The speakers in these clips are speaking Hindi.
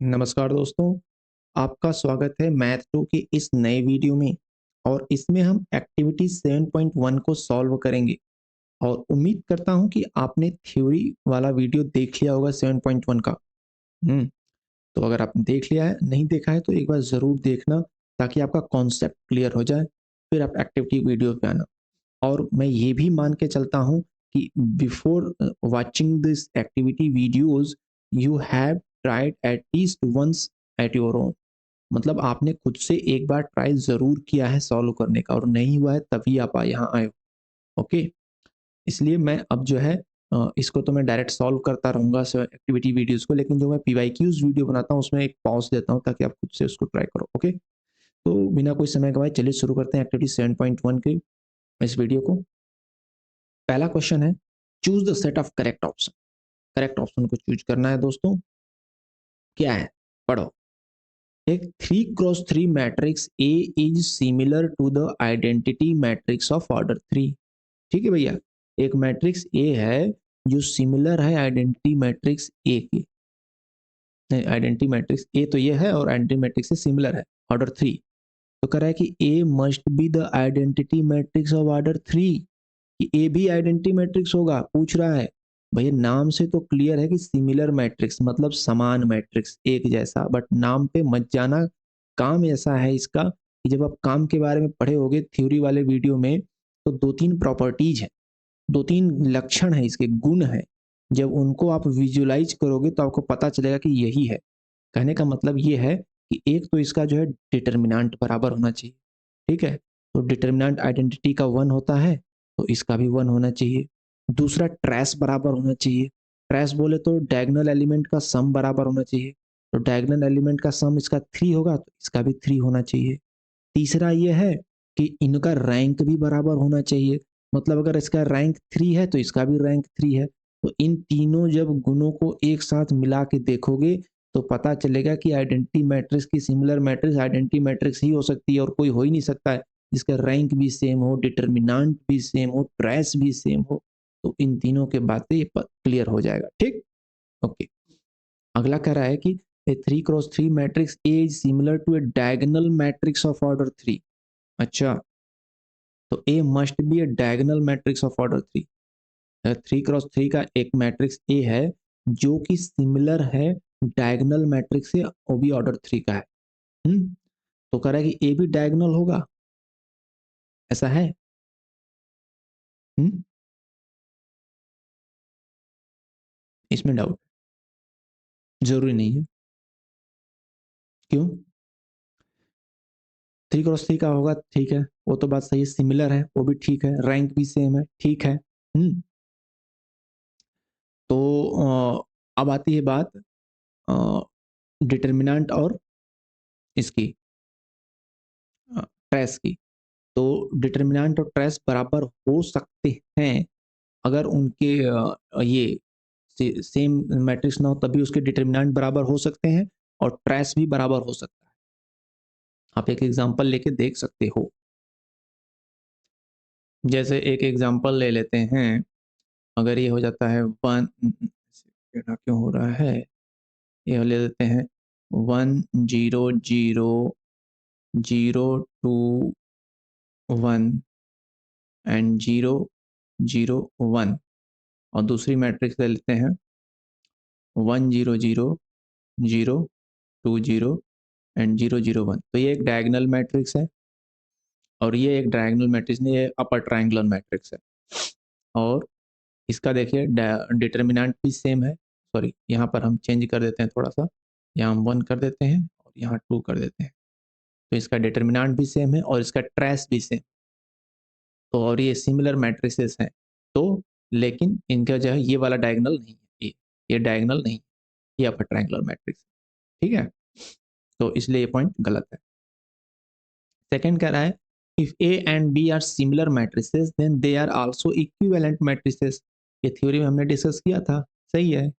नमस्कार दोस्तों, आपका स्वागत है मैथ 2 के इस नए वीडियो में। और इसमें हम एक्टिविटी 7.1 को सॉल्व करेंगे। और उम्मीद करता हूं कि आपने थ्योरी वाला वीडियो देख लिया होगा 7.1 का। तो अगर आपने देख लिया है, नहीं देखा है तो एक बार ज़रूर देखना, ताकि आपका कॉन्सेप्ट क्लियर हो जाए, फिर आप एक्टिविटी वीडियो पे आना। और मैं ये भी मान के चलता हूँ कि before watching this activity videos you have tried at least once at your own. मतलब आपने खुद से एक बार ट्राई ज़रूर किया है सॉल्व करने का, और नहीं हुआ है तभी आप यहाँ आए हो। ओके, इसलिए मैं अब जो है इसको तो मैं डायरेक्ट सॉल्व करता रहूँगा एक्टिविटी वीडियोज़ को, लेकिन जो मैं पीवाईक्यूज़ वीडियो बनाता हूँ उसमें एक पॉज़ देता हूँ ताकि आप खुद से उसको ट्राई करो। ओके, तो बिना कोई समय गवाए चलिए शुरू करते हैं एक्टिविटी 7.1 की इस वीडियो को। पहला क्वेश्चन है, choose the set of correct option. Correct option को चूज़ करना है दोस्तों। क्या है? पढ़ो। एक 3x3 matrix A is similar to the identity matrix of order 3। ठीक है भैया, एक मैट्रिक्स ए है जो सिमिलर है आइडेंटिटी मैट्रिक्स ए की। आइडेंटिटी मैट्रिक्स ए तो ये है और आइडेंटिटी मैट्रिक्स से सिमिलर है ऑर्डर 3। तो कह रहा है कि A must be the identity matrix of order 3, कि ए भी आइडेंटिटी मैट्रिक्स होगा। पूछ रहा है भैया, नाम से तो क्लियर है कि सिमिलर मैट्रिक्स मतलब समान मैट्रिक्स, एक जैसा, बट नाम पे मत जाना। काम ऐसा है इसका कि जब आप काम के बारे में पढ़े होगे थ्योरी वाले वीडियो में, तो दो तीन प्रॉपर्टीज है, दो तीन लक्षण है, इसके गुण है। जब उनको आप विजुलाइज करोगे तो आपको पता चलेगा कि यही है। कहने का मतलब ये है कि एक तो इसका जो है डिटर्मिनेंट बराबर होना चाहिए। ठीक है, तो डिटर्मिनेंट आइडेंटिटी का 1 होता है, तो इसका भी 1 होना चाहिए। दूसरा, ट्रेस बराबर होना चाहिए। ट्रेस बोले तो डायगोनल एलिमेंट का सम बराबर होना चाहिए। तो डायगोनल एलिमेंट का सम इसका 3 होगा, तो इसका भी 3 होना चाहिए। तीसरा ये है कि इनका रैंक भी बराबर होना चाहिए। मतलब अगर इसका रैंक 3 है तो इसका भी रैंक 3 है। तो इन तीनों जब गुणों को एक साथ मिला के देखोगे तो पता चलेगा कि आइडेंटिटी मैट्रिक्स की सिमिलर मैट्रिक्स आइडेंटिटी मैट्रिक्स ही हो सकती है, और कोई हो ही नहीं सकता है जिसका रैंक भी सेम हो, डिटर्मिनेंट भी सेम हो, ट्रेस भी सेम हो। तो इन तीनों के बातें क्लियर हो जाएगा। ठीक, ओके। अगला कह रहा है कि A 3x3 matrix A is similar to a diagonal matrix of order 3। अच्छा, तो A must be a diagonal matrix of order 3। 3x3 का एक मैट्रिक्स ए है जो कि सिमिलर है डायगोनल मैट्रिक्स से, वो भी ऑर्डर 3 का है। हम्म, तो कह रहा है कि ए भी डायगोनल होगा, ऐसा है। हम्म, इसमें डाउट जरूरी नहीं है। क्यों? 3x3 का होगा, ठीक है, वो तो बात सही है, सिमिलर है, वो भी ठीक है, रैंक भी सेम है, ठीक है। तो अब आती है बात डिटर्मिनेंट और इसकी ट्रेस की। तो डिटर्मिनेंट और ट्रेस बराबर हो सकते हैं अगर उनके ये सेम मैट्रिक्स ना हो, तभी उसके डिटर्मिनेंट बराबर हो सकते हैं और ट्रेस भी बराबर हो सकता है। आप एक एग्जांपल लेके देख सकते हो। जैसे एक एग्जांपल ले लेते हैं, अगर ये हो जाता है 1, क्यों हो रहा है, ये ले लेते हैं 1 0 0 0 2 1 एंड 0 0 1, और दूसरी मैट्रिक्स ले लेते हैं 1 0 0 0 2 0 एंड 0 0 1। तो ये एक डायगोनल मैट्रिक्स है, और ये एक डायगोनल मैट्रिक्स नहीं, ये अपर ट्रायंगुलर मैट्रिक्स है। और इसका देखिए डिटर्मिनेंट भी सेम है। सॉरी, यहाँ पर हम चेंज कर देते हैं थोड़ा सा, यहाँ हम 1 कर देते हैं और यहाँ 2 कर देते हैं। तो इसका डिटर्मिनेंट भी सेम है और इसका ट्रेस भी सेम। तो और ये सिमिलर मैट्रिसेस हैं। तो लेकिन इनका जो है ये वाला डायगोनल नहीं है, ये डायगोनल नहीं, ये अपर ट्रायंगुलर मैट्रिक्स। ठीक है, तो इसलिए ये पॉइंट गलत है। सेकंड कह रहा है, if A and B are similar matrices then they are also equivalent matrices. ये थ्योरी में हमने डिस्कस किया था, सही है।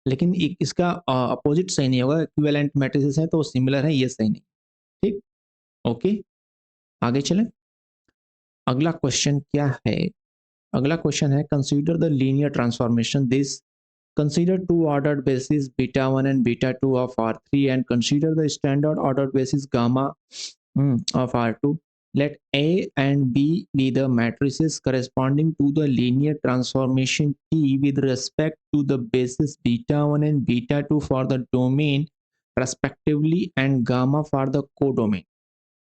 लेकिन इसका अपोजिट सही नहीं होगा, इक्विवेलेंट मैट्रिसेस है तो सिमिलर है, ये सही नहीं। ठीक, ओके, आगे चलें। अगला क्वेश्चन क्या है? अगला क्वेश्चन है, consider the linear transformation this consider two ordered bases beta 1 and beta 2 of R3 and consider the standard ordered basis gamma of R2. Let A and B be the matrices corresponding to the linear transformation T with respect to the basis beta 1 and beta 2 for the domain respectively and gamma for the codomain.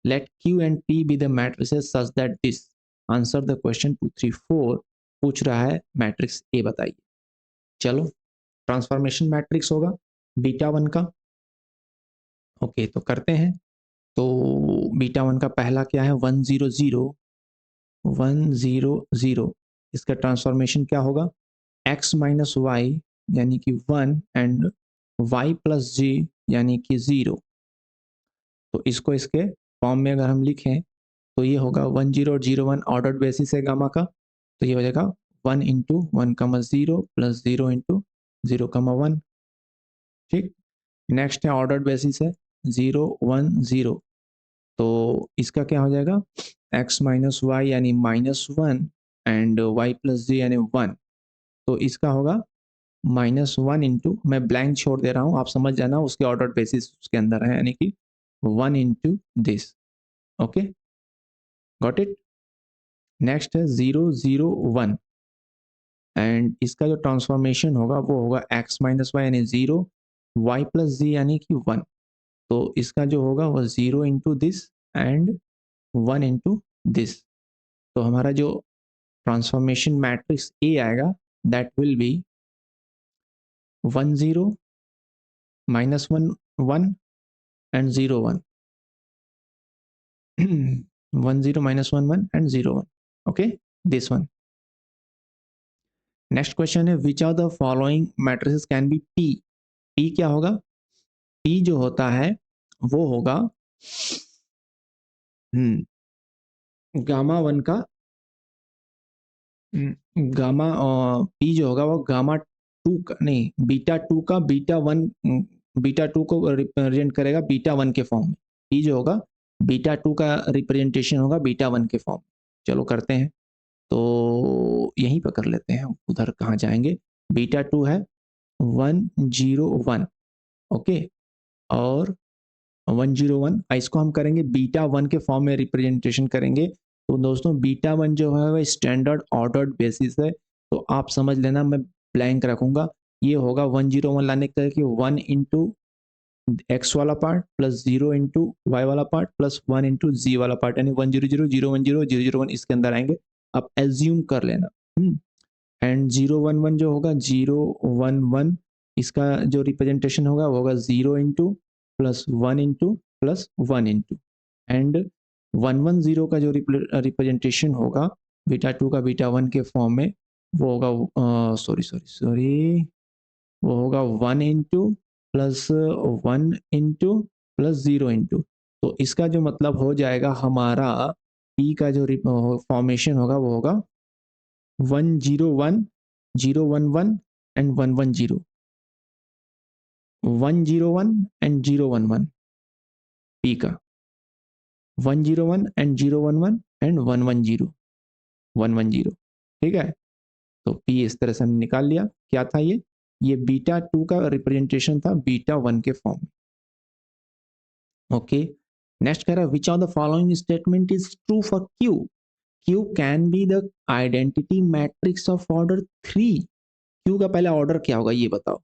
Let Q and P be the matrices such that this. Answer the question 2, 3, 4 पूछ रहा है मैट्रिक्स ए बताइए। चलो ट्रांसफॉर्मेशन मैट्रिक्स होगा बीटा 1 का। ओके तो करते हैं। तो बीटा 1 का पहला क्या है 1 0 0 1 0 0। इसका ट्रांसफॉर्मेशन क्या होगा x माइनस वाई यानी कि 1 एंड y प्लस जी यानी कि 0। तो इसको इसके फॉर्म में अगर हम लिखें तो ये होगा 1 0 0 1 ऑर्डर्ड बेसिस है गामा का। तो ये हो जाएगा 1 इंटू 1 कमा 0 प्लस 0 इंटू 0 कमा 1। ठीक, नेक्स्ट है ऑर्डर्ड बेसिस है 0 1 0। तो इसका क्या हो जाएगा x माइनस वाई यानी -1 एंड y प्लस जी यानी 1। तो इसका होगा -1 इंटू, मैं ब्लैंक छोड़ दे रहा हूँ आप समझ जाना, उसके ऑर्डर बेसिस उसके अंदर है यानी कि 1 into this. Okay got it. Next है 0 0 1 एंड इसका जो ट्रांसफॉर्मेशन होगा वो होगा x माइनस वाई यानी 0 y प्लस जी यानी कि 1। तो इसका जो होगा वो 0 into this and 1 into this. तो हमारा जो ट्रांसफॉर्मेशन मैट्रिक्स ए आएगा that will be 1 0 -1 1 and 0 1 1 0 -1 1 and 0 1। Okay this one. Next question है which are the following matrices can be P. P क्या होगा, पी जो होता है वो होगा गामा 1 का गामा पी जो होगा वो गामा 2 का नहीं बीटा 2 का बीटा 1 बीटा 2 को रिप्रेजेंट करेगा बीटा 1 के फॉर्म में। पी जो होगा बीटा 2 का रिप्रेजेंटेशन होगा बीटा 1 के फॉर्म में। चलो करते हैं तो यहीं पर कर लेते हैं, उधर कहाँ जाएंगे। बीटा 2 है 1 0 1 ओके और 1 0 1 इसको हम करेंगे बीटा 1 के फॉर्म में रिप्रेजेंटेशन करेंगे। तो दोस्तों बीटा 1 जो है वह स्टैंडर्ड ऑर्डर्ड बेसिस है, तो आप समझ लेना मैं ब्लैंक रखूंगा। ये होगा 1 0 1 लाने के 1 इंटू एक्स वाला पार्ट प्लस 0 इंटू वाई वाला पार्ट प्लस 1 इंटू जी वाला पार्ट यानी 1 0 0 0 1 0 0 0 1 इसके अंदर आएंगे। आप एज्यूम कर लेना एंड 0 1 1 जो होगा 0 1 1 इसका जो रिप्रेजेंटेशन होगा वो होगा 0 into plus 1 into plus 1 into and 1 1 0 का जो रिप्रेजेंटेशन होगा बीटा 2 का बीटा 1 के फॉर्म में वो होगा सॉरी वो होगा 1 into plus 1 into plus 0 into. तो इसका जो मतलब हो जाएगा हमारा पी का जो फॉर्मेशन होगा वो होगा 1 0 1 0 1 1 एंड 1 1 0 1 0 1 एंड 0 1 1 पी का 1 0 1 एंड 0 1 1 एंड 1 1 0 1 1 0। ठीक है तो पी इस तरह से हमने निकाल लिया। क्या था ये बीटा 2 का रिप्रेजेंटेशन था बीटा 1 के फॉर्म में। ओके नेक्स्ट कह रहा है which of the following statement is true for Q. Q can be the identity matrix of order 3। Q का पहला ऑर्डर क्या होगा ये बताओ।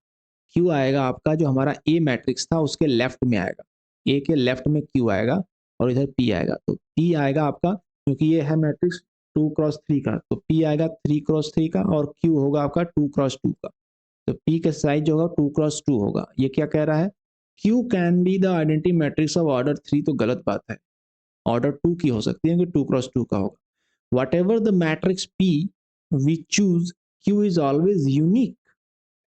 क्यू आएगा आपका जो हमारा ए मैट्रिक्स था उसके लेफ्ट में आएगा, ए के लेफ्ट में क्यू आएगा और इधर पी आएगा। तो पी आएगा आपका क्योंकि ये है मैट्रिक्स 2 क्रॉस 3 का, तो पी आएगा 3 क्रॉस 3 का और क्यू होगा आपका 2 क्रॉस 2 का। तो पी का साइज जो होगा 2 क्रॉस 2 होगा। ये क्या कह रहा है Q can be the identity matrix of order 3, तो गलत बात है, ऑर्डर 2 की हो सकती है कि 2 क्रॉस 2 का होगा। What ever the matrix P V choose Q is always unique,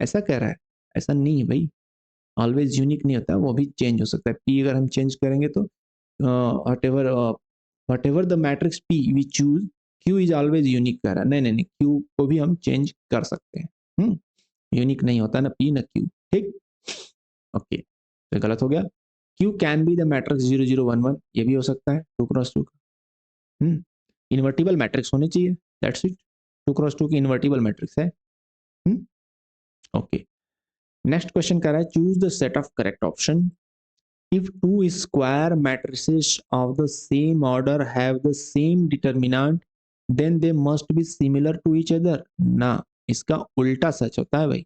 ऐसा कह रहा है। ऐसा नहीं है भाई, ऑलवेज यूनिक नहीं होता, वो भी चेंज हो सकता है। पी अगर हम चेंज करेंगे तो what ever the matrix P V choose Q is always unique कह रहा है। नहीं नहीं नहीं, क्यू को भी हम चेंज कर सकते हैं, यूनिक नहीं होता ना पी ना क्यू। ठीक ओके तो गलत हो गया। Q can be the matrix 0 0 1 1, ये भी हो सकता है 2 क्रॉस 2 का। इन्वर्टिबल मैट्रिक्स होने चाहिए, दैट्स इट। 2 क्रॉस 2 की इन्वर्टिबल मैट्रिक्स है। ओके नेक्स्ट क्वेश्चन कह रहा है choose the set of correct option if two square matrices of the same order have the same determinant then they must be similar to each other ना, इसका उल्टा सच होता है भाई।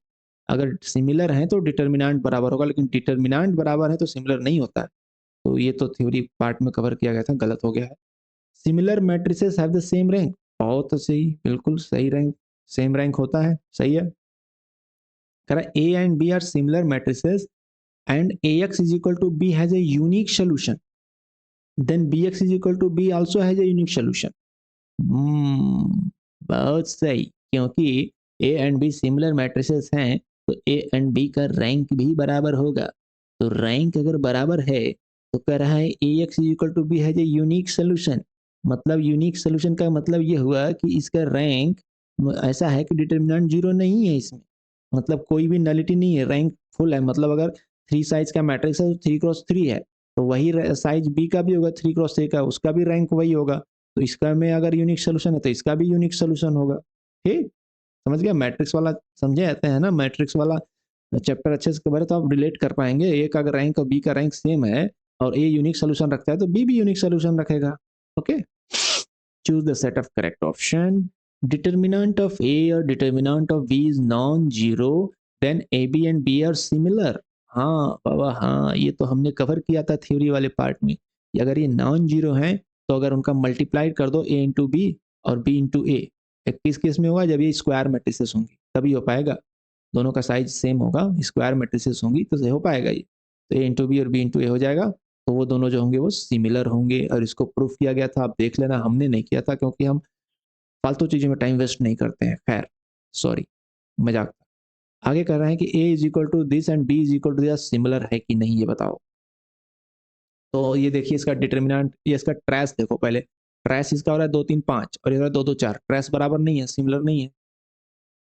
अगर सिमिलर है तो डिटर्मिनेंट बराबर होगा, लेकिन डिटर्मिनेंट बराबर है तो सिमिलर नहीं होता है। तो ये तो थ्योरी पार्ट में कवर किया गया था, गलत हो गया है। Similar matrices have the same rank, बहुत सही, बिल्कुल सही रैंक, सेम रैंक होता है, सही है। कह रहा है A and B are similar matrices and ax is equal to b has a unique solution, then bx is equal to b also has a unique solution। बहुत सही, क्योंकि A and B similar matrices हैं तो ए एंड बी का रैंक भी बराबर होगा। तो रैंक अगर बराबर है तो कह रहा है A X is equal to B has a unique solution. मतलब यूनिक सोल्यूशन का मतलब ये हुआ कि इसका रैंक ऐसा है कि डिटर्मिनेंट जीरो नहीं है इसमें, मतलब कोई भी नलिटी नहीं है, रैंक फुल है। मतलब अगर थ्री साइज का मैट्रिक्स है तो 3x3 है, तो वही साइज बी का भी होगा 3x3 का, उसका भी रैंक वही होगा। तो इसका में अगर यूनिक सोल्यूशन है तो इसका भी यूनिक सोल्यूशन होगा। ठीक, समझ गया? मैट्रिक्स वाला समझे जाते हैं ना, मैट्रिक्स वाला चैप्टर अच्छे से कवर है तो आप रिलेट कर पाएंगे। ए का रैंक और बी का रैंक सेम है और ए यूनिक सोल्यूशन रखता है तो बी भी यूनिक सोल्यूशन रखेगा। Okay, choose the set of correct option. Determinant of A और determinant of B is non zero then A B and B are similar. हाँ बाबा हाँ, ये तो हमने कवर किया था थ्योरी वाले पार्ट में कि अगर ये नॉन जीरो है तो अगर उनका मल्टीप्लाई कर दो ए इंटू बी और बी इंटू ए, किस केस में होगा? जब ये स्क्वायर मैट्रिसेस होंगी तभी हो पाएगा, दोनों का साइज सेम होगा, स्क्वायर मैट्रिसेस होंगी तो हो पाएगा ये। तो ए इंटू बी और बी इंटू ए हो जाएगा, तो वो दोनों जो होंगे वो सिमिलर होंगे। और इसको प्रूफ किया गया था, आप देख लेना, हमने नहीं किया था क्योंकि हम फालतू चीज़ों में टाइम वेस्ट नहीं करते हैं। खैर सॉरी, मजाक। आगे कर रहे हैं कि A is equal to this and B is equal to this, similar है कि नहीं ये बताओ। तो ये देखिए इसका डिटर्मिनेंट, ये इसका ट्रेस देखो पहले। ट्रेस इसका हो रहा है 2 3 5 और ये 2 2 4, ट्रेस बराबर नहीं है, सिमिलर नहीं है।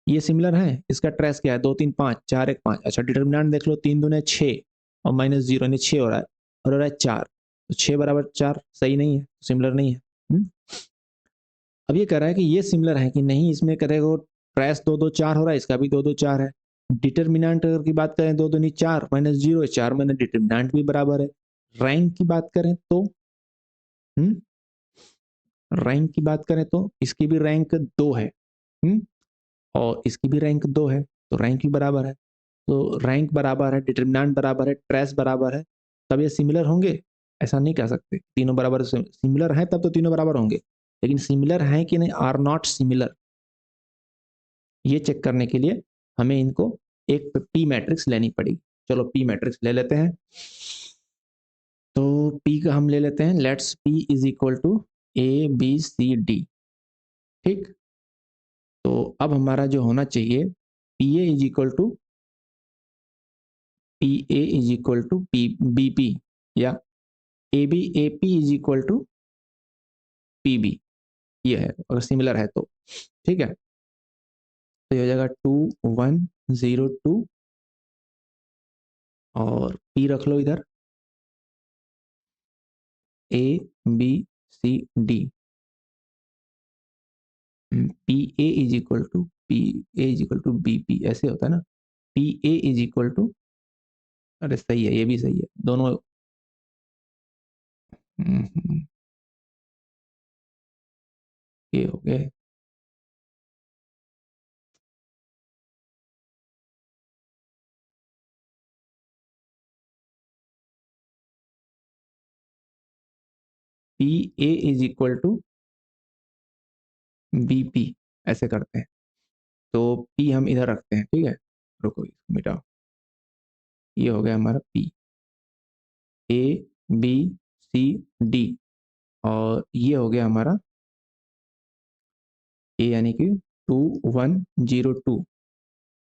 ये सिमिलर है, इसका ट्रेस क्या है? 2 3 5 4 1 5। अच्छा डिटर्मिनेंट देख लो, 3 दूने 6 और माइनस जीरो यानी 6 हो रहा है और हो रहा है 4, तो 6 बराबर 4 सही नहीं है, सिमिलर नहीं है। अब ये कह रहा है कि ये सिमिलर है कि नहीं, इसमें करेगा ट्रेस 2 2 4 हो रहा है, इसका भी 2 2 4 है। डिटर्मिनेंट की बात करें 2 दूनी 4 माइनस जीरो है 4 में, डिटर्मिनेंट भी बराबर है। रैंक की बात करें तो हम्म रैंक की बात करें तो इसकी भी रैंक 2 है, और इसकी भी रैंक 2 है, तो रैंक भी बराबर है। तो रैंक बराबर है, डिटर्मिनेंट बराबर है, ट्रेस बराबर है, तब ये सिमिलर होंगे? ऐसा नहीं कह सकते। तीनों बराबर सिमिलर हैं तब तो तीनों बराबर होंगे, लेकिन सिमिलर हैं कि नहीं, आर नॉट सिमिलर, ये चेक करने के लिए हमें इनको एक पी मैट्रिक्स लेनी पड़ेगी। चलो पी मैट्रिक्स ले लेते हैं। तो पी का हम ले लेते हैं, let's P is equal to A B C D. ठीक, तो अब हमारा जो होना चाहिए P A is equal to P A is equal to P B P, या A P is equal to P B, ये है अगर सिमिलर है तो। ठीक है, तो ये हो जाएगा 2 1 0 2 और पी रख लो इधर, A B C D. P A is equal to P A is equal to B P, ऐसे होता है ना। P A is equal to, अरे सही है, ये भी सही है दोनों। ये हो गए। P A is equal to B P, ऐसे करते हैं। तो पी हम इधर रखते हैं, ठीक है, रुको मिटाओ। ये हो गया हमारा P, A B C D, और ये हो गया हमारा ए यानी कि 2 1 0 2,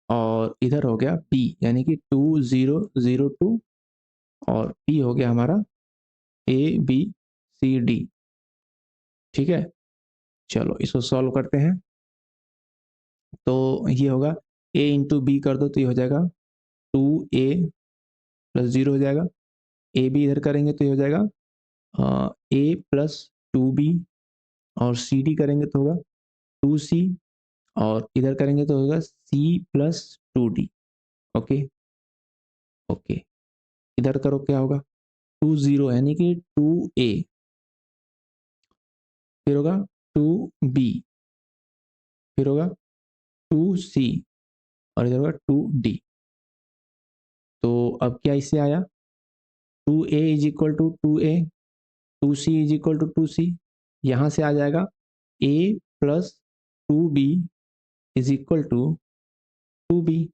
और इधर हो गया पी यानी कि 2 0 0 2, और पी हो गया हमारा ए बी सी डी। ठीक है, चलो इसको सॉल्व करते हैं। तो ये होगा ए इंटू बी कर दो तो ये हो जाएगा 2a + 0 हो जाएगा। ए बी इधर करेंगे तो ये हो जाएगा a + 2b, और सी डी करेंगे तो होगा 2c, और इधर करेंगे तो होगा c + 2d। ओके, इधर करो क्या होगा, 2 0 यानी कि 2a, फिर होगा 2b, फिर होगा 2c, और इधर होगा 2d। तो अब क्या इससे आया, 2a is equal to 2a, 2c is equal to 2c। यहाँ से आ जाएगा a plus 2b is equal to 2b,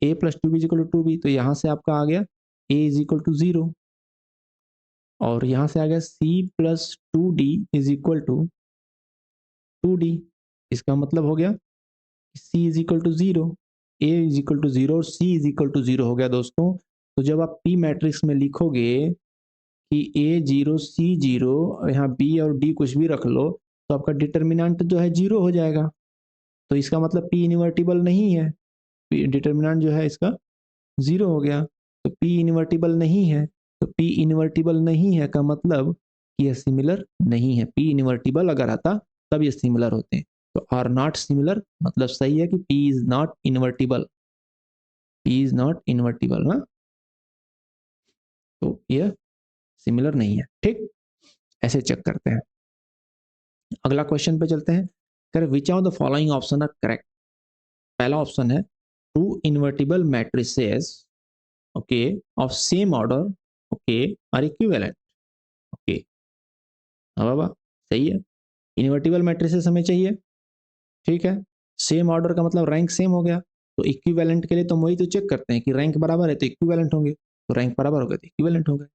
a plus 2b is equal to 2b। तो यहाँ से आपका आ गया a इज इक्वल टू 0, और यहाँ से आ गया c plus 2d is equal to 2d। इसका मतलब हो गया c is equal to 0, a is equal to 0 और c इज इक्वल टू 0 हो गया दोस्तों। तो जब आप p मैट्रिक्स में लिखोगे कि a 0 c 0, यहाँ b और d कुछ भी रख लो, तो आपका डिटर्मिनेंट जो है 0 हो जाएगा। तो इसका मतलब p इन्वर्टिबल नहीं है, डिटर्मिनेंट जो है इसका 0 हो गया। तो p इन्वर्टिबल नहीं है, तो p इन्वर्टिबल नहीं है का मतलब कि यह सिमिलर नहीं है। p इन्वर्टिबल अगर आता तब ये सिमिलर होते हैं। तो आर नॉट सिमिलर मतलब सही है कि p is not invertible, p is not invertible ना, तो यह सिमिलर नहीं है। ठीक, ऐसे चेक करते हैं। अगला क्वेश्चन पे चलते हैं। कर which of the following option are correct. पहला ऑप्शन है two invertible matrices, okay, of same order, okay, are equivalent. Okay, हाँ बाबा, सही है। इन्वर्टिबल मैट्रिसेस हमें चाहिए, ठीक है। सेम ऑर्डर का मतलब रैंक सेम हो गया। तो इक्विवेलेंट के लिए तो वही तो चेक करते हैं कि रैंक बराबर है तो इक्विवेलेंट होंगे, तो रैंक बराबर हो गए तो इक्विवेलेंट हो गए।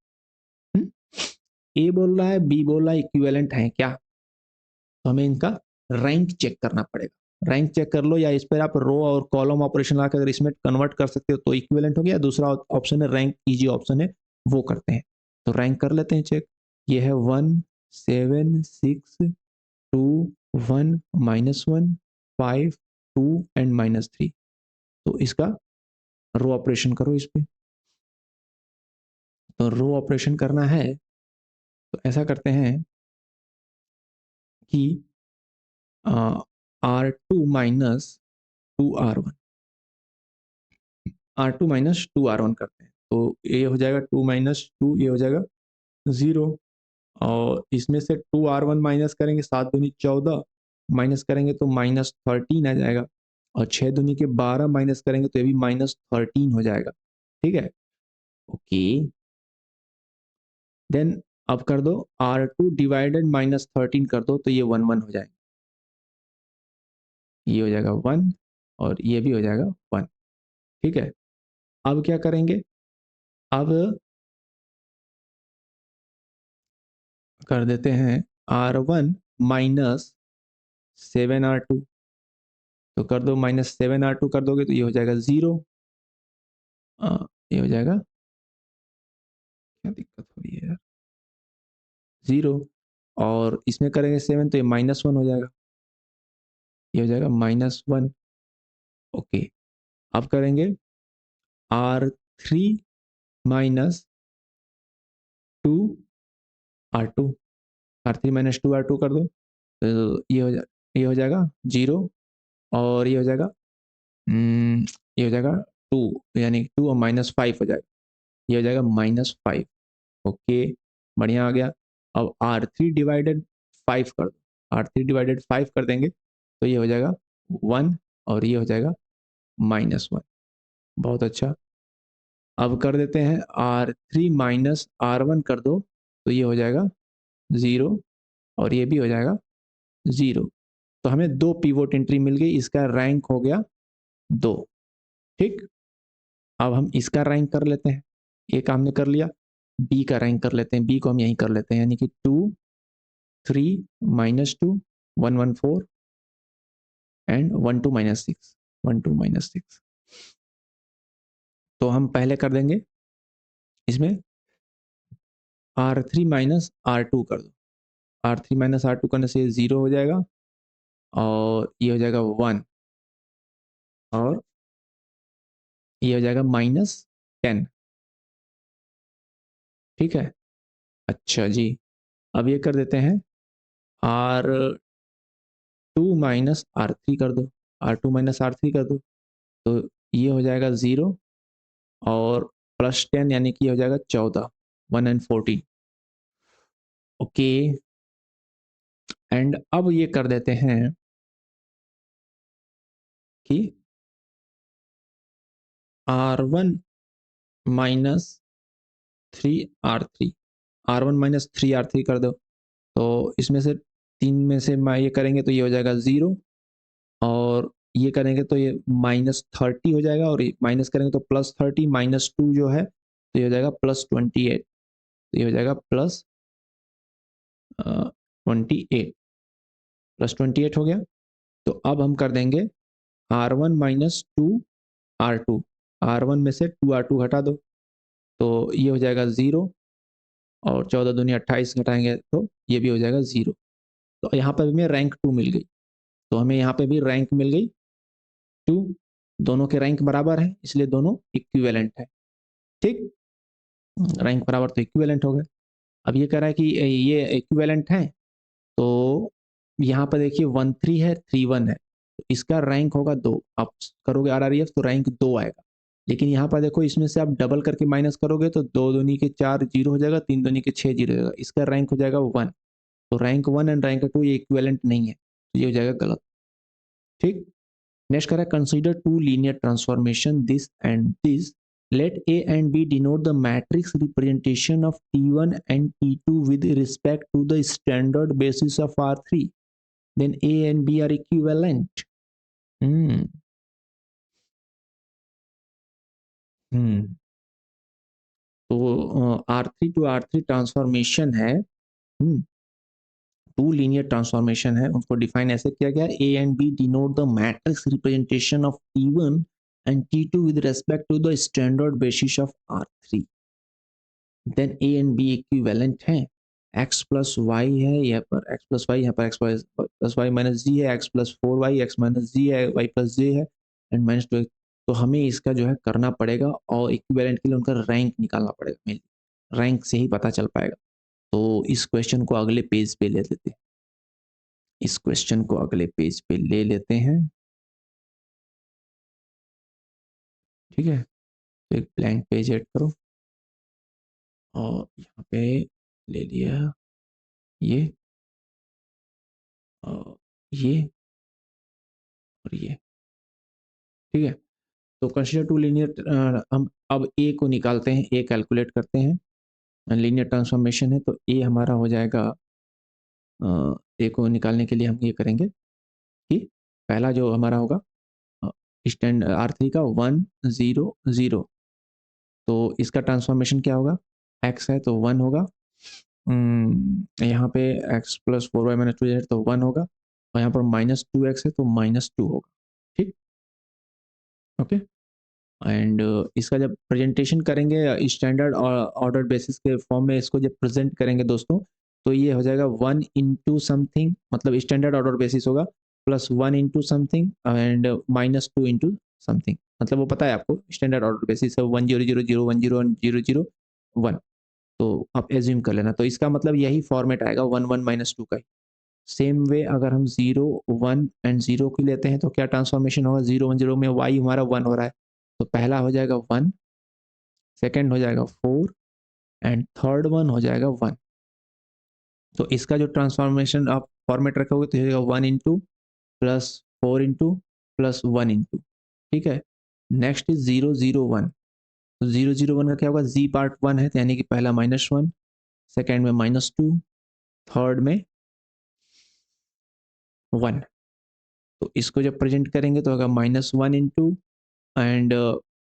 ए बोल रहा है, बी बोल रहा है, इक्विवेलेंट है क्या, तो हमें इनका रैंक चेक करना पड़ेगा। रैंक चेक कर लो, या इस पर आप रो और कॉलम ऑपरेशन लाकर अगर इसमें कन्वर्ट कर सकते हो तो इक्विवेलेंट हो गया। दूसरा ऑप्शन है रैंक, इजी ऑप्शन है, वो करते हैं। तो रैंक कर लेते हैं चेक। ये है 1 7 6 2 1 -1 5 2 एंड -3। तो इसका रो ऑपरेशन करो इस पे। तो रो ऑपरेशन करना है तो ऐसा करते हैं कि R2 -2R1, R2 -2R1 करते हैं। तो ये हो जाएगा 2 -2, ये हो जाएगा 0, और इसमें से 2R1 माइनस करेंगे, 7 दूनी 14, माइनस करेंगे तो -13 आ जाएगा, और 6 दूनी के 12 माइनस करेंगे तो ये भी -13 हो जाएगा। ठीक है, ओके। देन अब कर दो R2 डिवाइडेड -13 कर दो, तो ये 1 1 हो जाएगा, ये हो जाएगा 1, और ये भी हो जाएगा 1। ठीक है, अब क्या करेंगे, अब कर देते हैं R1 -7R2। तो कर दो -7R2 कर दोगे तो ये हो जाएगा 0, ये हो जाएगा, क्या दिक्कत हो रही है यार, 0, और इसमें करेंगे 7 तो ये -1 हो जाएगा, ये हो जाएगा -1। ओके, अब करेंगे R3 -2R2, R3 -2R2 कर दो, तो ये हो जाएगा 0, और ये हो जाएगा ये हो जाएगा 2, यानी 2 और -5 हो जाएगा, ये हो जाएगा -5। ओके, बढ़िया आ गया। अब R3 डिवाइडेड 5 कर दो, R3 डिवाइडेड 5 कर देंगे तो ये हो जाएगा 1, और ये हो जाएगा -1। बहुत अच्छा। अब कर देते हैं R3 -R1 कर दो, तो ये हो जाएगा 0, और ये भी हो जाएगा 0। तो हमें 2 पिवोट एंट्री मिल गई, इसका रैंक हो गया 2। ठीक, अब हम इसका रैंक कर लेते हैं, ये काम हमने कर लिया। बी का रैंक कर लेते हैं, बी को हम यहीं कर लेते हैं, यानी कि 2 3 -2 1 1 4 एंड 1 2 -6 1 2 -6। तो हम पहले कर देंगे इसमें R3 -R2 कर दो, R3 -R2 करने से 0 हो जाएगा, और ये हो जाएगा 1, और ये हो जाएगा -10। ठीक है, अच्छा जी। अब ये कर देते हैं R2 -R3 कर दो, R2 -R3 कर दो, तो ये हो जाएगा 0, और +10 यानी कि हो जाएगा 14, 1 एंड 14। ओके, एंड अब ये कर देते हैं कि R1 minus 3R3, R1 minus 3R3 कर दो। तो इसमें से 3 में से ये करेंगे तो ये हो जाएगा 0, और ये करेंगे तो ये -30 हो जाएगा, और माइनस करेंगे तो +30 -2 जो है तो ये हो जाएगा +28। तो ये हो जाएगा +28, +28 हो गया। तो अब हम कर देंगे R1 माइनस 2R2, R1 में से 2R2 हटा दो तो ये हो जाएगा 0, और 14 दूनी 28 घटाएंगे तो ये भी हो जाएगा 0। तो यहाँ पर हमें रैंक 2 मिल गई। तो हमें यहाँ पे भी रैंक मिल गई 2, दोनों के रैंक बराबर है इसलिए दोनों इक्विवेलेंट है। ठीक, रैंक बराबर तो इक्विवेलेंट हो गए। अब ये कह रहा है कि ये इक्विवेलेंट है, तो यहाँ पर देखिए 1 3 है, 3 1 है, तो इसका रैंक होगा 2। आप करोगे RREF तो रैंक 2 आएगा। लेकिन यहाँ पर देखो इसमें से आप डबल करके माइनस करोगे तो 2 दूनी के 4 0 हो जाएगा, 3 दूनी के 6 0 हो जाएगा, इसका रैंक हो जाएगा 1। तो रैंक 1 एंड रैंक 2 ये इक्विवेलेंट नहीं है, तो ये हो जाएगा गलत। ठीक, नेक्स्ट करें consider two linear transformation this and this, let A and B denote the matrix representation of T1 and T2 with respect to the standard basis of R3, then A and B are equivalent. Hmm. Hmm. तो R3 ट्रांसफॉर्मेशन है, टू लीनियर ट्रांसफॉर्मेशन है, उनको डिफाइन ऐसे किया गया, A and B denote the matrix representation of T1 and T2 with respect to the standard basis of R3, then A and B equivalent हैं। x प्लस वाई है यहाँ पर, x प्लस वाई, यहाँ पर x plus Y minus Z है, x plus 4y, x minus Z है, y प्लस जे है, एंड -2। तो हमें इसका जो है करना पड़ेगा, और इक्विवेलेंट के लिए उनका रैंक निकालना पड़ेगा, मेनली रैंक से ही पता चल पाएगा। तो इस क्वेश्चन को अगले पेज पे ले लेते हैं, इस क्वेश्चन को अगले पेज पे ले लेते हैं। ठीक है, तो एक ब्लैंक पेज ऐड करो, और यहाँ पे ले लिया ये, और ये, और ये। ठीक है, तो कंसीडर टू लीनियर, हम अब ए को निकालते हैं, ए कैलकुलेट करते हैं। लीनियर ट्रांसफॉर्मेशन है तो ए हमारा हो जाएगा, ए को निकालने के लिए हम ये करेंगे कि पहला जो हमारा होगा स्टैंड R3 का 1 0 0, तो इसका ट्रांसफॉर्मेशन क्या होगा, x है तो 1 होगा, यहाँ पे x plus 4y minus 2z तो 1 होगा, और यहाँ पर -2x है तो -2 होगा। ठीक, ओके। एंड इसका जब प्रेजेंटेशन करेंगे स्टैंडर्ड ऑर्डर बेसिस के फॉर्म में, इसको जब प्रेजेंट करेंगे दोस्तों, तो ये हो जाएगा 1 इंटू समथिंग, मतलब स्टैंडर्ड ऑर्डर बेसिस होगा, +1 into something and -2 into something, मतलब वो पता है आपको स्टैंडर्ड ऑर्डर बेसिस है 1 0 0 0 1 0 0 0 1। तो आप एज्यूम कर लेना, तो इसका मतलब यही फॉर्मेट आएगा 1 1 -2 का। सेम वे अगर हम 0 1 एंड 0 की लेते हैं तो क्या ट्रांसफॉर्मेशन होगा, 0 1 0 में y हमारा 1 हो रहा है, तो पहला हो जाएगा 1, सेकंड हो जाएगा 4, एंड थर्ड वन हो जाएगा 1। तो इसका जो ट्रांसफॉर्मेशन आप फॉर्मेट रखोगे तो हो जाएगा 1 into plus 4 into plus 1 into. ठीक है, नेक्स्ट इज 0 0 1, तो 0 0 1 का क्या होगा, जी पार्ट 1 है तो यानी कि पहला -1, सेकेंड में -2, थर्ड में 1। तो इसको जब प्रेजेंट करेंगे तो होगा -1 इंटू, एंड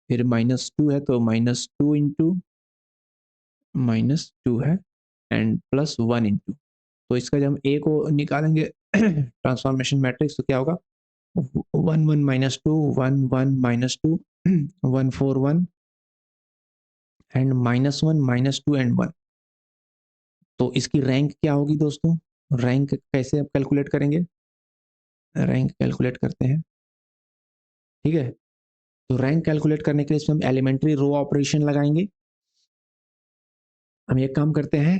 फिर -2 है तो -2 इंटू -2 है, एंड +1 इंटू। तो इसका जब हम ए को निकालेंगे ट्रांसफॉर्मेशन मैट्रिक्स तो क्या होगा, 1 1 -2 1 1 -2 1 4 1 एंड -1 -2 एंड 1। तो इसकी रैंक क्या होगी दोस्तों, रैंक कैसे आप कैलकुलेट करेंगे, रैंक कैलकुलेट करते हैं। ठीक है, तो रैंक कैलकुलेट करने के लिए इसमें हम एलिमेंट्री रो ऑपरेशन लगाएंगे। हम एक काम करते हैं,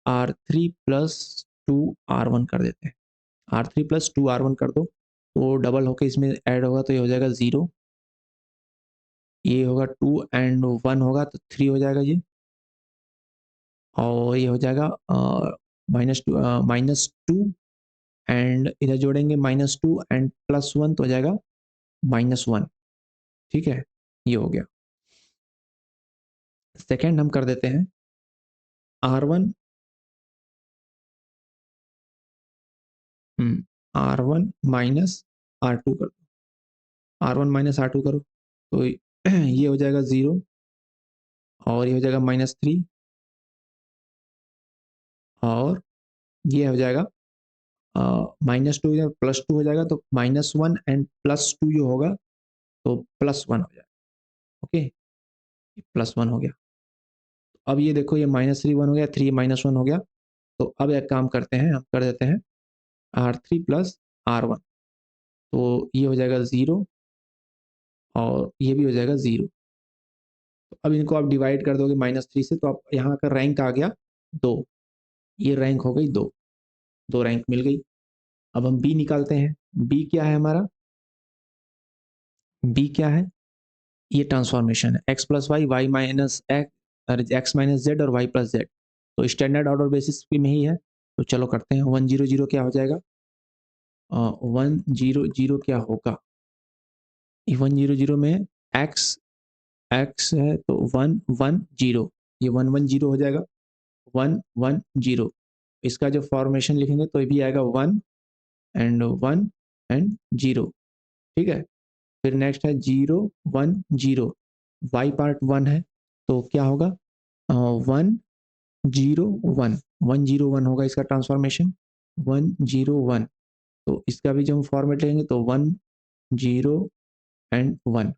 R3 + 2R1 कर देते हैं, R3 + 2R1 कर दो, तो डबल होके इसमें ऐड होगा तो ये हो जाएगा 0, ये होगा 2 एंड 1 होगा तो 3 हो जाएगा ये, और ये हो जाएगा -2 एंड इधर जोड़ेंगे -2 एंड +1 तो हो जाएगा -1। ठीक है, ये हो गया। सेकेंड हम कर देते हैं R1, R1 माइनस R2 कर दो, R1 माइनस R2 करो तो ये हो जाएगा 0, और ये हो जाएगा -3, और ये हो जाएगा -2 या +2 हो जाएगा तो -1 एंड +2 जो होगा तो +1 हो जाएगा। ओके, +1 हो गया। अब ये देखो, ये -3 1 हो गया, 3 -1 हो गया। तो अब एक काम करते हैं, हम कर देते हैं R3 प्लस R1, तो ये हो जाएगा 0, और ये भी हो जाएगा 0। तो अब इनको आप डिवाइड कर दोगे -3 से, तो आप यहाँ का रैंक आ गया 2, ये रैंक हो गई 2, 2 रैंक मिल गई। अब हम बी निकालते हैं। बी क्या है हमारा? बी क्या है? ये ट्रांसफॉर्मेशन है, X plus Y, Y minus X minus Z और वाई प्लस जेड। तो स्टैंडर्ड ऑर्डर बेसिस पे में ही है, तो चलो करते हैं। 100 क्या हो जाएगा? 100 क्या होगा? 100 में एक्स, एक्स है तो 110, ये 110 हो जाएगा, 110। इसका जो फॉर्मेशन लिखेंगे तो ये भी आएगा 1 एंड 0। ठीक है, फिर नेक्स्ट है 0 1 0, वाई पार्ट 1 है तो क्या होगा? 1 0 1, 1 0 1 होगा इसका ट्रांसफॉर्मेशन, 1 0 1। तो इसका भी जब हम फॉर्मेट लेंगे तो 1 0 एंड 1।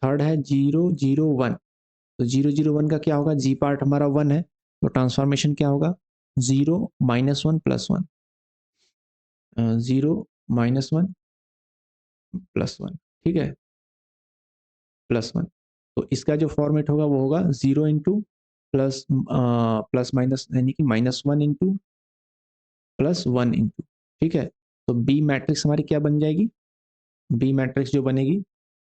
थर्ड है 0 0 1, तो 0 0 1 का क्या होगा? जी पार्ट हमारा 1 है तो ट्रांसफॉर्मेशन क्या होगा? 0 -1 +1, 0 -1 +1। ठीक है, +1। तो इसका जो फॉर्मेट होगा वो होगा 0 इंटू प्लस माइनस, यानी कि -1 इंटू +1 इंटू। ठीक है, तो बी मैट्रिक्स हमारी क्या बन जाएगी? बी मैट्रिक्स जो बनेगी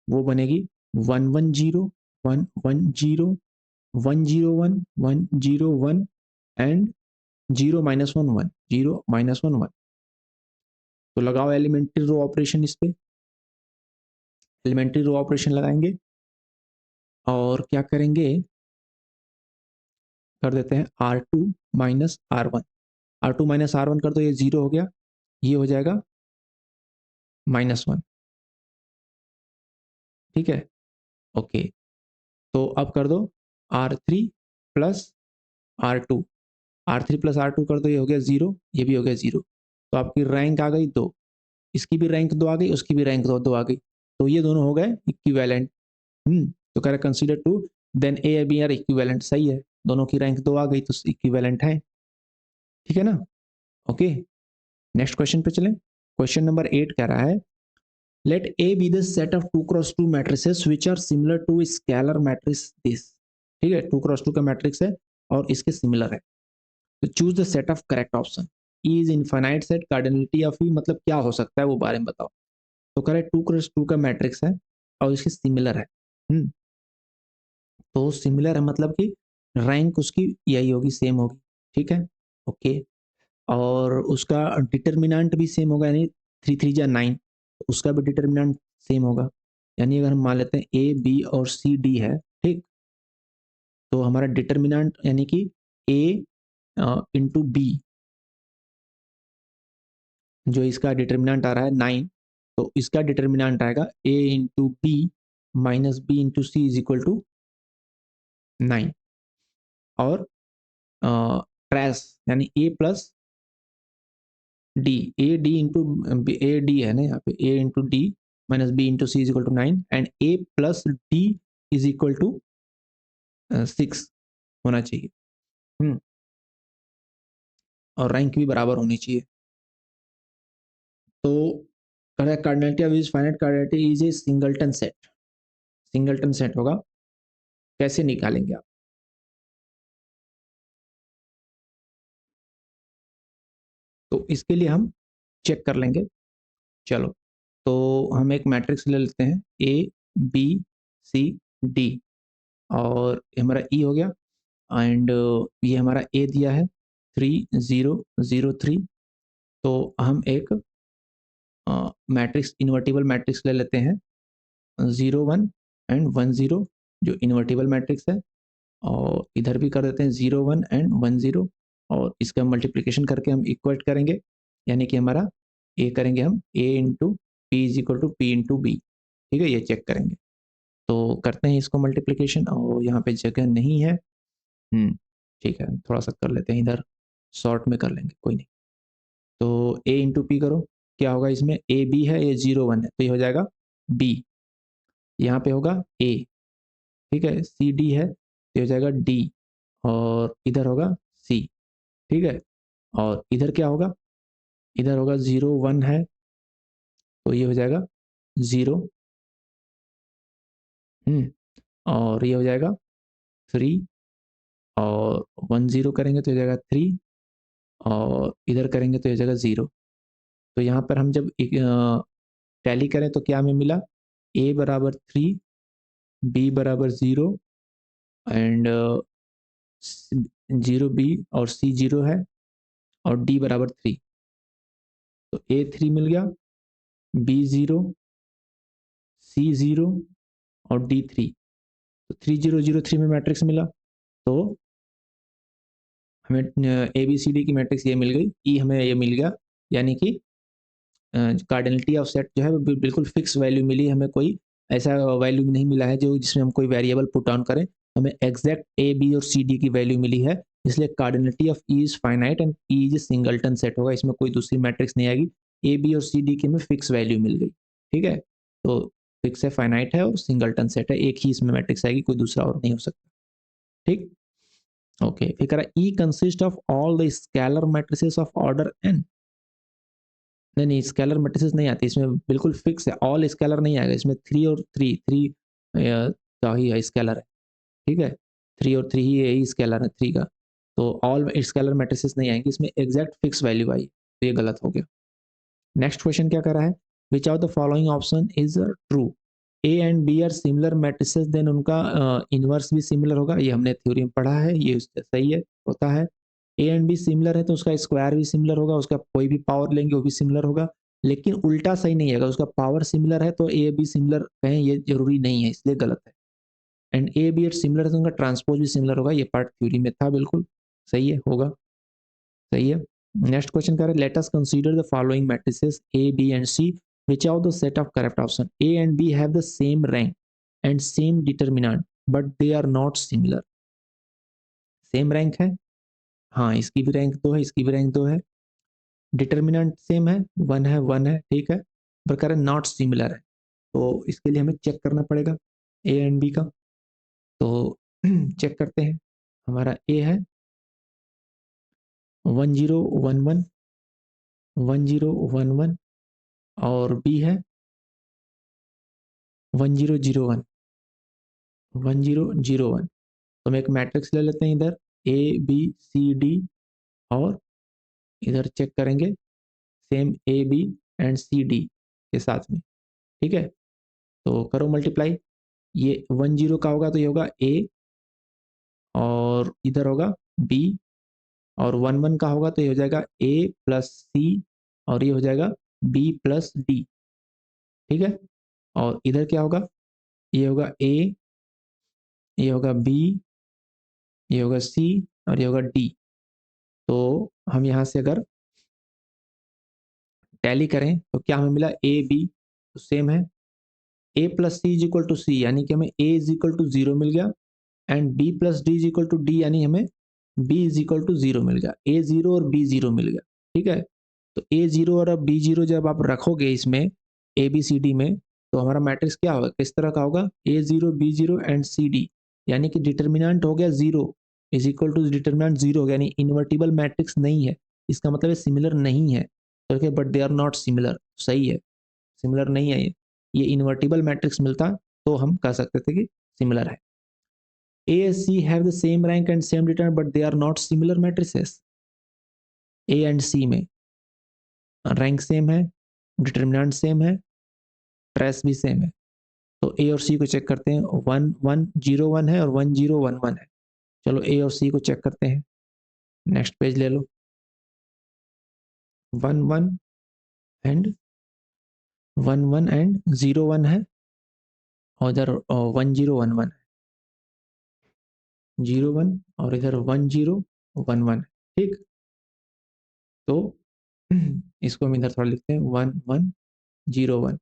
वो बनेगी 1 1 0 1 1 0 1 0 1 1 0 1 एंड 0 -1 1, 0 -1 1। तो लगाओ एलिमेंट्री रो ऑपरेशन इस पे, एलिमेंट्री रो ऑपरेशन लगाएंगे और क्या करेंगे? कर देते हैं R2 minus R1, R2 minus R1 कर दो, ये 0 हो गया, ये हो जाएगा -1। ठीक है, ओके। तो अब कर दो R3 plus R2, R3 plus R2 कर दो, ये हो गया 0, ये भी हो गया 0। तो आपकी रैंक आ गई 2, इसकी भी रैंक 2 आ गई, उसकी भी रैंक 2 आ गई। तो ये दोनों हो गए इक्विवेलेंट। तो कह रहा consider two then A B are equivalent. सही है, दोनों की रैंक 2 आ गई तो इक्विवेलेंट है। ठीक है ना? ओके, नेक्स्ट क्वेश्चन पे चलें। क्वेश्चन नंबर 8 कह रहा है, late A be the set of 2 cross 2 matrices which are similar to scalar matrix this। ठीक है, 2 cross 2 का मैट्रिक्स है और इसके सिमिलर है। तो choose the set of correct option. E is infinite set, cardinality of E मतलब क्या हो सकता है वो बारे में बताओ। तो कह रहे 2 क्रॉस 2 का मैट्रिक्स है और इसके सिमिलर है। तो सिमिलर है मतलब कि रैंक उसकी यही होगी, सेम होगी। ठीक है, ओके। और उसका डिटर्मिनेंट भी सेम होगा, यानी 3 3 जा 9, उसका भी डिटर्मिनेंट सेम होगा। यानी अगर हम मान लेते हैं ए बी और सी डी है, ठीक, तो हमारा डिटर्मिनेंट यानी कि ए इंटू बी, जो इसका डिटर्मिनेंट आ रहा है 9, तो इसका डिटर्मिनेंट आएगा A into B minus B into C is equal to 9। और ट्रेस यानी A plus D, A D into A D है ना, यहाँ पे A into D minus B into C is equal to 9 and A plus D is equal to 6 होना चाहिए। और रैंक भी बराबर होनी चाहिए। तो cardinality of is finite cardinality is a singleton set, singleton set होगा। कैसे निकालेंगे आप? तो इसके लिए हम चेक कर लेंगे। चलो, तो हम एक मैट्रिक्स ले लेते हैं, ए बी सी डी, और हमारा ई हो गया, एंड ये हमारा ए दिया है 3003। तो हम एक मैट्रिक्स, इन्वर्टिबल मैट्रिक्स ले लेते हैं 01 एंड 10, जो इन्वर्टिबल मैट्रिक्स है, और इधर भी कर देते हैं 01 एंड 10, और इसका मल्टीप्लिकेशन करके हम इक्वेट करेंगे, यानी कि हमारा ए करेंगे हम A into P is equal to P into B. ठीक है, ये चेक करेंगे। तो करते हैं इसको मल्टीप्लिकेशन, और यहाँ पे जगह नहीं है। ठीक है, थोड़ा सा कर लेते हैं इधर, शॉर्ट में कर लेंगे, कोई नहीं। तो ए इंटू पी करो, क्या होगा इसमें, ए बी है, ये 01 है, तो ये हो जाएगा बी। यहाँ पे होगा ए, ठीक है, सी डी है तो ये हो जाएगा डी, और इधर होगा सी। ठीक है, और इधर क्या होगा, इधर होगा 01 है तो ये हो जाएगा 0। और ये हो जाएगा 3, और 10 करेंगे तो हो जाएगा 3, और इधर करेंगे तो हो जाएगा 0। तो यहाँ पर हम जब टैली करें तो क्या हमें मिला, ए बराबर 3, बी बराबर 0, एंड 0 बी, और सी 0 है, और डी बराबर 3। तो ए 3 मिल गया, बी 0, सी 0, और डी 3। तो 3003 में मैट्रिक्स मिला। तो हमें ए बी सी डी की मैट्रिक्स ये मिल गई, ई हमें ये मिल गया, यानी कि कार्डिनलिटी ऑफ सेट जो है वो बिल्कुल फिक्स वैल्यू मिली हमें, कोई ऐसा वैल्यू नहीं मिला है जो जिसमें हम कोई वेरिएबल पुट ऑन करें, हमें एग्जैक्ट ए बी और सी डी की वैल्यू मिली है। इसलिए cardinality of E is finite and E is singleton set होगा, इसमें कोई दूसरी मैट्रिक्स नहीं आएगी। ए बी और सी डी की हमें फिक्स वैल्यू मिल गई। ठीक है, तो फिक्स है, फाइनाइट है और सिंगलटन सेट है, एक ही इसमें मैट्रिक्स आएगी, कोई दूसरा और नहीं हो सकता। ठीक, ओके, फिर कह रहा E consist of all the scalar matrices of order N. नहीं, स्केलर मैट्रिसेस नहीं आती इसमें, बिल्कुल फिक्स है, ऑल स्केलर नहीं आएगा इसमें, 3 और 3 3 का ही है स्केलर है। ठीक है, 3 और 3 ही यही स्केलर है 3 का, तो ऑल स्केलर मैट्रिसेस नहीं आएंगे इसमें, एग्जैक्ट फिक्स वैल्यू आई, तो ये गलत हो गया। नेक्स्ट क्वेश्चन क्या कर रहा है, which of the following option is true, A and B are similar matrices, then उनका इनवर्स भी सिमिलर होगा, ये हमने थ्योरी में पढ़ा है, ये सही है, होता है। ए एंड बी सिमिलर है तो उसका स्क्वायर भी सिमिलर होगा, उसका कोई भी पावर लेंगे वो भी सिमिलर होगा, लेकिन उल्टा सही नहीं है, अगर उसका पावर सिमिलर है तो ए बी सिमिलर कहें ये जरूरी नहीं है, इसलिए गलत है। And A B at similar है तो उनका ट्रांसपोज भी सिमिलर होगा, ये पार्ट थ्योरी में था, बिल्कुल सही है, होगा, सही है। नेक्स्ट क्वेश्चन कर रहे हैं, let us consider the following matrices A B and C, which of the set of correct option, A and B have the same rank and same determinant but they are not similar। Same rank है, हाँ, इसकी भी रैंक 2 है, इसकी भी रैंक 2 है, डिटर्मिनेंट सेम है, 1 है 1 है, ठीक है, पर कह रहे नॉट सिमिलर है, तो इसके लिए हमें चेक करना पड़ेगा ए एंड बी का। तो चेक करते हैं, हमारा ए है 1011 1011, और बी है 1001 1001। तो हम एक मैट्रिक्स ले लेते हैं इधर, ए बी सी डी, और इधर चेक करेंगे same A B and C D के साथ में। ठीक है, तो करो मल्टीप्लाई, ये 10 का होगा तो ये होगा ए, और इधर होगा बी, और 11 का होगा तो ये हो जाएगा ए प्लस सी, और ये हो जाएगा बी प्लस डी। ठीक है, और इधर क्या होगा, ये होगा ए, ये होगा बी, ये होगा सी, और ये होगा डी। तो हम यहाँ से अगर टैली करें तो क्या हमें मिला, ए बी तो सेम है, A plus C is equal to C, यानी कि हमें ए इज इक्वल टू 0 मिल गया, and B plus D is equal to D, यानी हमें बी इज इक्वल टू 0 मिल गया, ए 0 और बी 0 मिल गया। ठीक है, तो ए 0 और बी 0 जब आप रखोगे इसमें ए बी सी डी में, तो हमारा मैट्रिक्स क्या होगा, किस तरह का होगा, ए 0 बी 0 एंड सी डी, यानी कि डिटर्मिनेंट हो गया 0 इज इक्वल टू डिटर्मिनेंट 0 हो गया, यानी इन्वर्टिबल मैट्रिक्स नहीं है, इसका मतलब है सिमिलर नहीं है। तो but they are not similar, सही है, सिमिलर नहीं है, ये इन्वर्टिबल मैट्रिक्स मिलता तो हम कह सकते थे कि सिमिलर है। A and C have the same rank and same determinant but they are not similar matrices। A and C में रैंक सेम है, डिटर्मिनेंट सेम है, ट्रेस भी सेम है, तो ए और सी को चेक करते हैं, 1 1 0 1 है और 1 0 1 1 है। चलो ए और सी को चेक करते हैं। नेक्स्ट पेज ले लो। 1 1 एंड 1 1 एंड 0 1 है और इधर 1 0 1 1 0 1 और इधर 1 0 1 1। ठीक, तो इसको हम इधर थोड़ा लिखते हैं 1 1 0 1।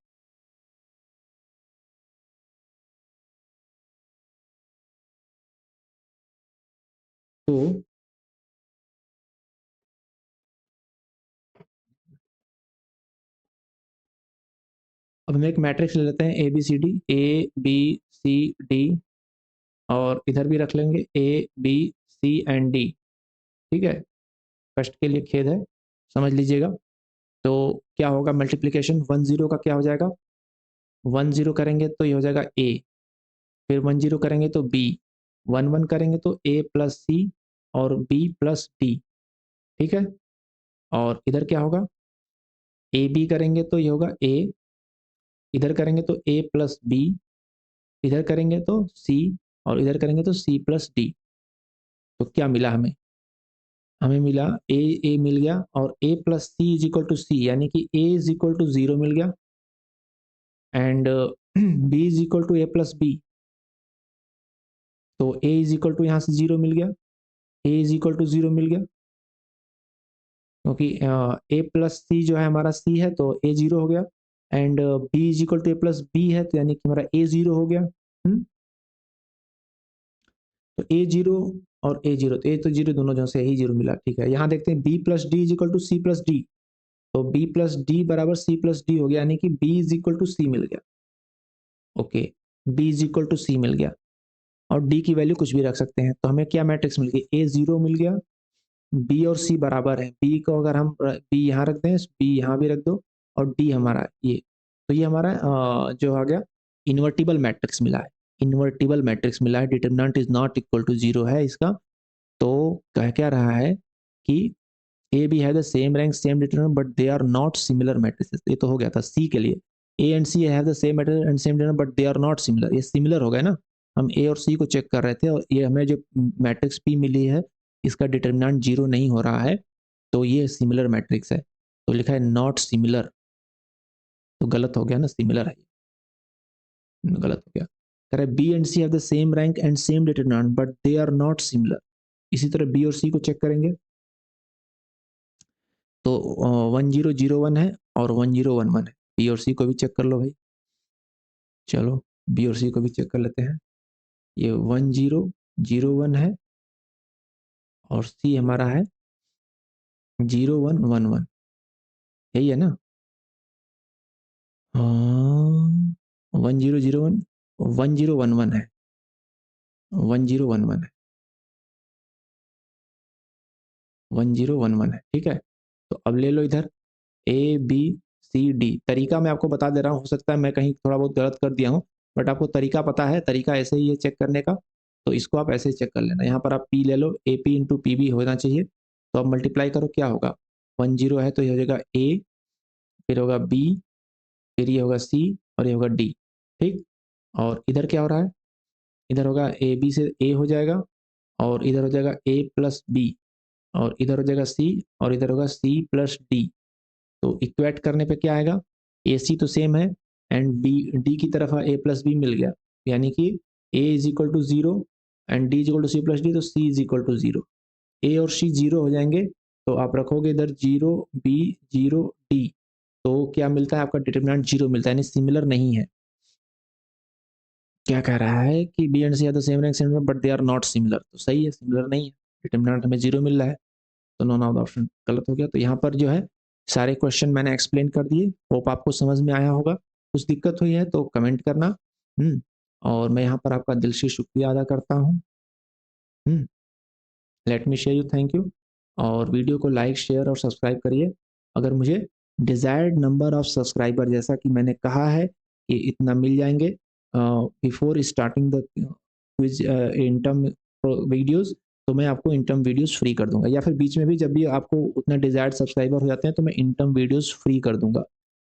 तो अब हम एक मैट्रिक्स ले लेते हैं A B C D, A B C D, और इधर भी रख लेंगे A B C and D. ठीक है, कष्ट के लिए खेद है, समझ लीजिएगा। तो क्या होगा, मल्टीप्लीकेशन 1 0 का क्या हो जाएगा, 1 0 करेंगे तो ये हो जाएगा ए, फिर 1 0 करेंगे तो बी, 1 1 करेंगे तो ए प्लस सी और बी प्लस डी। ठीक है, और इधर क्या होगा, ए बी करेंगे तो ये होगा ए, इधर करेंगे तो ए प्लस बी, इधर करेंगे तो सी, और इधर करेंगे तो सी प्लस डी। तो क्या मिला हमें, हमें मिला ए मिल गया और A plus C is equal to C, यानी कि ए इज इक्वल टू 0 मिल गया and B is equal to A plus B. तो ए इज इक्वल टू यहाँ से 0 मिल गया, ए इज इक्वल टू 0 मिल गया, क्योंकि ए प्लस सी जो है हमारा सी है तो ए 0 हो गया, and B is equal to A plus B है, तो यानी कि हमारा ए 0 हो गया। तो ए 0 और ए 0, तो ए तो 0 दोनों जो से ही 0 मिला। ठीक है, यहाँ देखते हैं B plus D is equal to C plus D, तो बी प्लस डी बराबर सी प्लस डी हो गया, यानी कि B is equal to C मिल गया। Okay, B is equal to C मिल गया, और डी की वैल्यू कुछ भी रख सकते हैं। तो हमें क्या मैट्रिक्स मिल गई, ए 0 मिल गया, बी और सी बराबर है, बी को अगर हम बी यहाँ रख दें, बी यहाँ भी रख दो, और डी हमारा ये, तो ये हमारा जो आ गया इन्वर्टिबल मैट्रिक्स मिला है, इन्वर्टिबल मैट्रिक्स मिला है, determinant is not equal to 0 है इसका। तो कह क्या रहा है कि A B have the same rank same determinant but they are not similar matrices. ये तो हो गया था सी के लिए, A and C have the same matrix and same determinant but they are not similar, ये सिमिलर हो गया ना। हम ए और सी को चेक कर रहे थे और ये हमें जो मैट्रिक्स पी मिली है इसका डिटरमिनेंट 0 नहीं हो रहा है, तो ये सिमिलर मैट्रिक्स है। तो लिखा है नॉट सिमिलर, तो गलत हो गया ना, सिमिलर है, गलत हो गया। कह रहा है B and C have the same rank and same determinant but they are not similar. इसी तरह बी और सी को चेक करेंगे, तो 1 0 0 1 है और 1 0 1 1 है। बी और सी को भी चेक कर लो भाई, चलो बी और सी को भी चेक कर लेते हैं। ये 1 0 0 1 है और सी हमारा है 0 1 1 1, यही है ना। 1 0 0 1 1 0 1 1 है, 1 0 1 1 है, 1 0 1 1 है। ठीक है, तो अब ले लो इधर ए बी सी डी। तरीका मैं आपको बता दे रहा हूँ, हो सकता है मैं कहीं थोड़ा बहुत गलत कर दिया हूँ, बट आपको तरीका पता है, तरीका ऐसे ही है चेक करने का, तो इसको आप ऐसे ही चेक कर लेना। यहाँ पर आप पी ले लो, A P into P B होना चाहिए, तो आप मल्टीप्लाई करो, क्या होगा, 1 0 है तो ये हो जाएगा ए, फिर होगा बी, फिर ये होगा सी, और ये होगा डी। ठीक, और इधर क्या हो रहा है, इधर होगा ए बी से ए हो जाएगा, और इधर हो जाएगा ए प्लस बी, और इधर हो जाएगा सी, और इधर होगा सी प्लस डी। तो इक्वेट करने पे क्या आएगा, ए सी तो सेम है एंड बी डी की तरफ ए प्लस बी मिल गया, यानी कि A is equal to 0 and D is equal to C plus D, तो C is equal to 0। A और सी 0 हो जाएंगे, तो आप रखोगे इधर 0 बी 0 डी, तो क्या मिलता है आपका डिटरमिनेंट 0 मिलता है, यानी सिमिलर नहीं है। क्या कह रहा है कि B and C are the same rank same but they are not similar, तो सही है, सिमिलर नहीं है, डिटरमिनेंट हमें 0 मिल रहा है, तो नॉन ऑफ द ऑप्शन गलत हो गया। तो यहाँ पर जो है सारे क्वेश्चन मैंने एक्सप्लेन कर दिए, होप आपको समझ में आया होगा। कुछ दिक्कत हुई है तो कमेंट करना। और मैं यहाँ पर आपका दिल से शुक्रिया अदा करता हूँ। Let me share you, thank you. और वीडियो को लाइक शेयर और सब्सक्राइब करिए। अगर मुझे डिजायर्ड नंबर ऑफ सब्सक्राइबर, जैसा कि मैंने कहा है कि इतना मिल जाएंगे before starting the quiz interim videos, तो मैं आपको इंटर्म वीडियोस फ्री कर दूंगा, या फिर बीच में भी जब भी आपको उतना डिजायर्ड सब्सक्राइबर हो जाते हैं तो मैं इंटर्म वीडियोस फ्री कर दूंगा।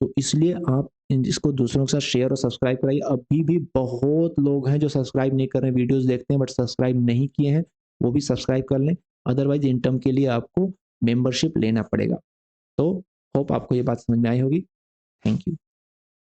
तो इसलिए आप इसको दूसरों के साथ शेयर और सब्सक्राइब कराइए। अभी भी बहुत लोग हैं जो सब्सक्राइब नहीं कर रहे हैं, वीडियोस देखते हैं बट सब्सक्राइब नहीं किए हैं, वो भी सब्सक्राइब कर लें। अदरवाइज इन टर्म के लिए आपको मेंबरशिप लेना पड़ेगा। तो होप आपको ये बात समझ में आई होगी। Thank you.